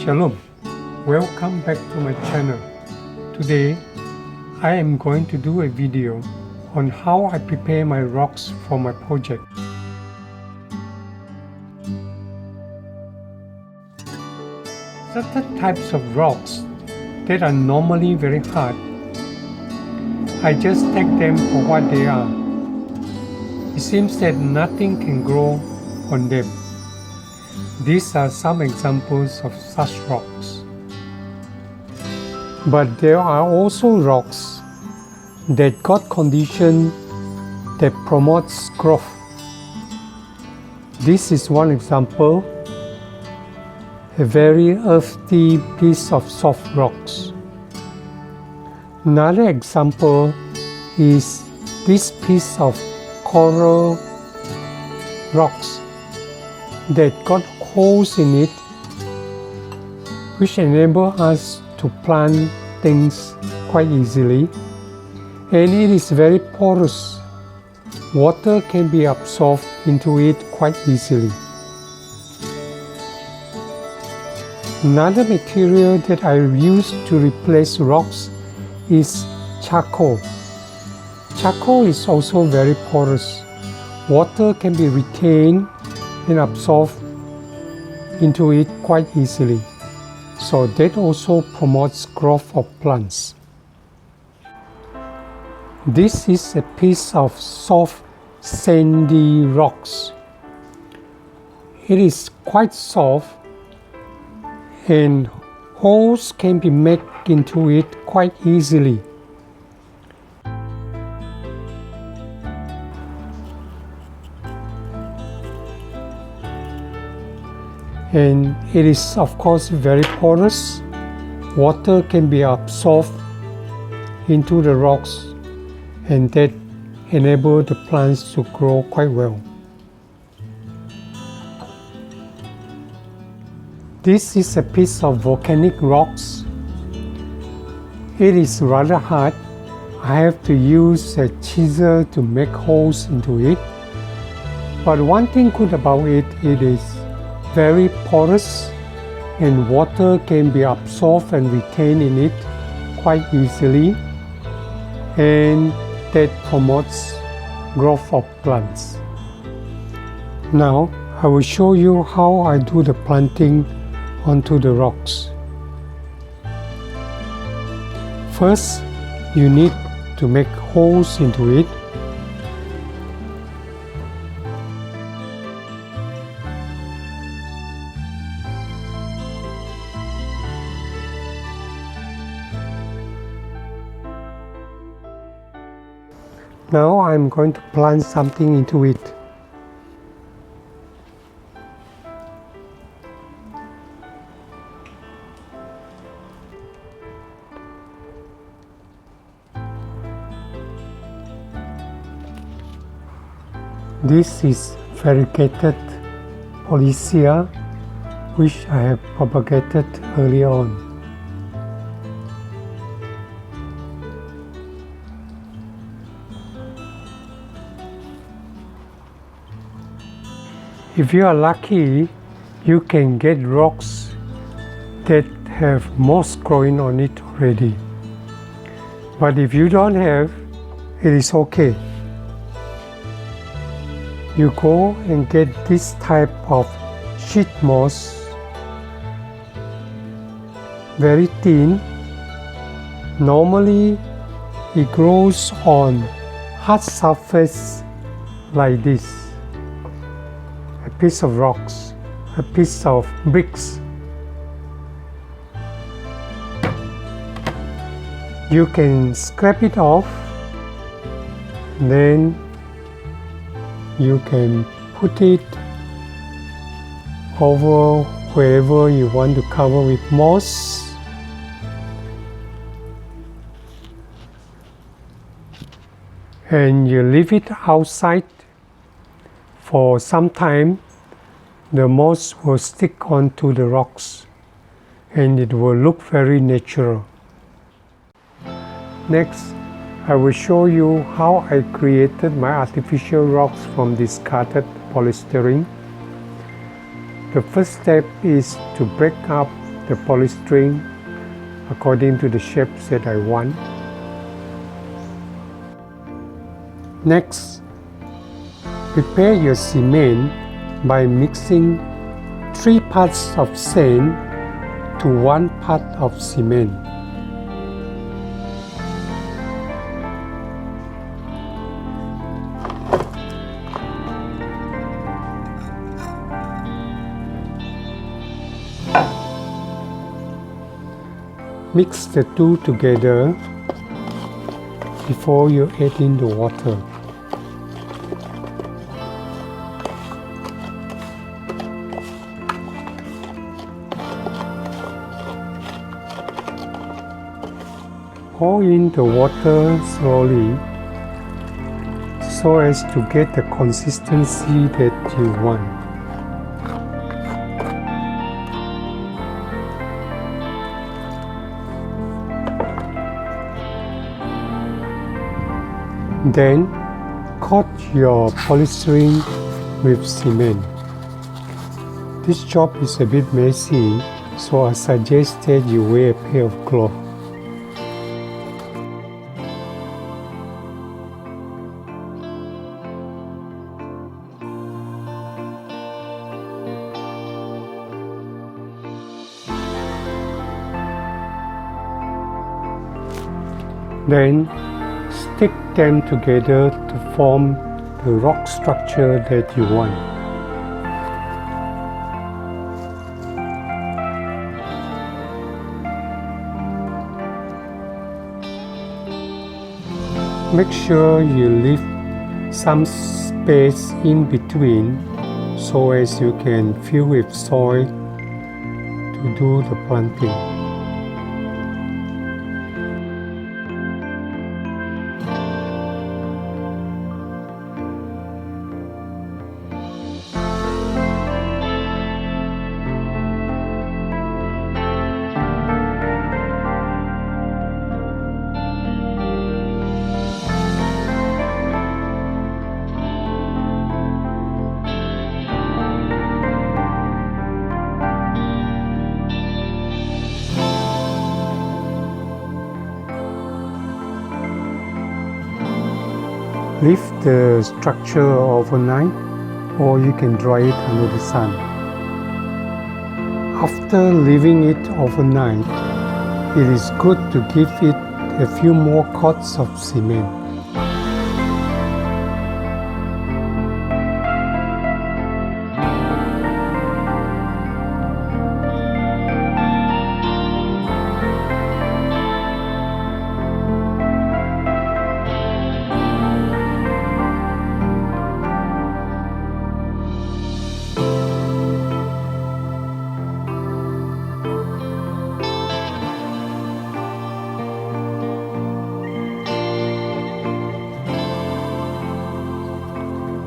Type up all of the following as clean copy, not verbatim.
Shalom, welcome back to my channel. Today I am going to do a video on how I prepare my rocks for my project. Certain types of rocks that are normally very hard, I just take them for what they are. It seems that nothing can grow on them. These are some examples of such rocks. But there are also rocks that got condition that promotes growth. This is one example, a very earthy piece of soft rocks. Another example is this piece of coral rocks that got holes in it, which enable us to plant things quite easily, and it is very porous. Water can be absorbed into it quite easily. Another material that I use to replace rocks is charcoal. Charcoal is also very porous. Water can be retained and absorbed into it quite easily. So that also promotes growth of plants. This is a piece of soft sandy rocks. It is quite soft and holes can be made into it quite easily. And it is of course very porous. Water can be absorbed into the rocks, and that enables the plants to grow quite well. This is a piece of volcanic rocks. It is rather hard. I have to use a chisel to make holes into it. But one thing good about it is very porous, and water can be absorbed and retained in it quite easily, and that promotes growth of plants. Now I will show you how I do the planting onto the rocks. First, you need to make holes into it. Now I'm going to plant something into it. This is variegated Polyscia, which I have propagated earlier on. If you are lucky, you can get rocks that have moss growing on it already. But if you don't have, it is okay. You go and get this type of sheet moss, very thin. Normally it grows on hard surface like this. A piece of rocks, a piece of bricks. You can scrape it off, then you can put it over wherever you want to cover with moss. And you leave it outside for some time. The moss will stick onto the rocks and it will look very natural. Next, I will show you how I created my artificial rocks from discarded polystyrene. The first step is to break up the polystyrene according to the shapes that I want. Next, prepare your cement by mixing 3 parts of sand to 1 part of cement. Mix the two together before you add in the water. Pour in the water slowly so as to get the consistency that you want. Then coat your polystyrene with cement. This job is a bit messy, so I suggest that you wear a pair of gloves. Then stick them together to form the rock structure that you want. Make sure you leave some space in between so as you can fill with soil to do the planting. Leave the structure overnight, or you can dry it under the sun. After leaving it overnight, it is good to give it a few more coats of cement.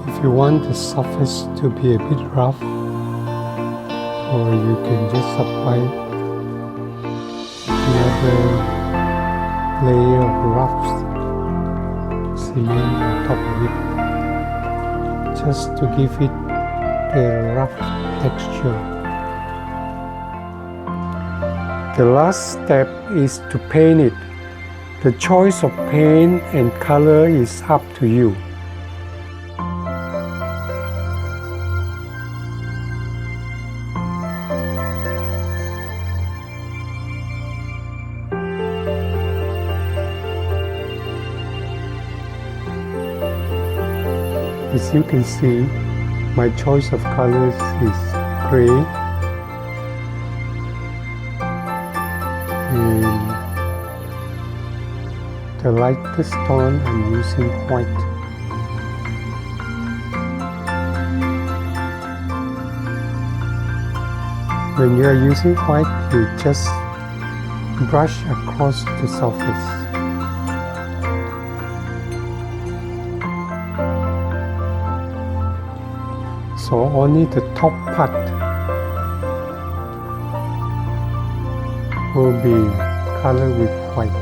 If you want the surface to be a bit rough, or you can just apply another layer of rough cement on top of it, just to give it a rough texture. The last step is to paint it. The choice of paint and color is up to you. As you can see, my choice of colors is gray and the lightest tone I'm using white. When you are using white, you just brush across the surface. So only the top part will be colored with white.